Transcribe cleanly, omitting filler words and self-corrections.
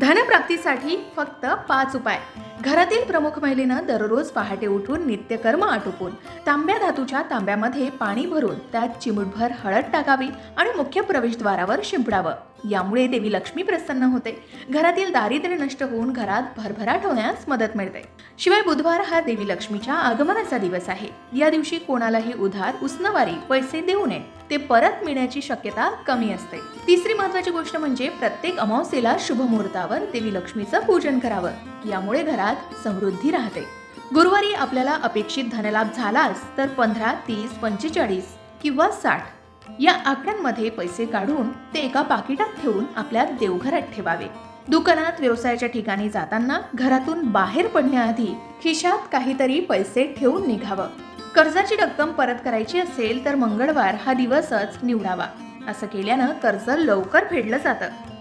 धनप्राप्तीसाठी फक्त 5 उपाय. घरातील प्रमुख महिलेनं दररोज पहाटे उठून नित्यकर्म आटोपून तांब्या धातूच्या तांब्यामध्ये पाणी भरून त्यात चिमूटभर हळद टाकावी आणि मुख्य प्रवेशद्वारावर शिंपडावं. यामुळे देवी लक्ष्मी प्रसन्न होते. घरातील दारिद्र्य नष्ट होऊन घरात भरभराट होण्यास मदत मिळते. शिवाय बुधवार हा देवी लक्ष्मीच्या आगमनाचा दिवस आहे. या दिवशी कोणालाही उधार उसनवारी पैसे देऊ नये. ते परत मिळण्याची शक्यता कमी असते. तिसरी महत्त्वाची गोष्ट म्हणजे प्रत्येक अमावस्येला शुभ मुहूर्तावर देवी लक्ष्मीचं पूजन करावं. यामुळे घरात समृद्धी राहते. गुरुवारी आपल्याला अपेक्षित धनलाभ झालाच तर 15, 30, 45 किंवा 60 या आकड्यांमध्ये पैसे काढून ते एका पाकिटात ठेवून आपल्या देवघरात ठेवावे. दुकानात, व्यवसायाच्या ठिकाणी जाताना घरातून बाहेर पडण्याआधी खिशात काहीतरी पैसे ठेवून निघावं. कर्जाची रक्कम परत करायची असेल तर मंगळवार हा दिवसच निवडावा. असं केल्यानं कर्ज लवकर फेडलं जातं.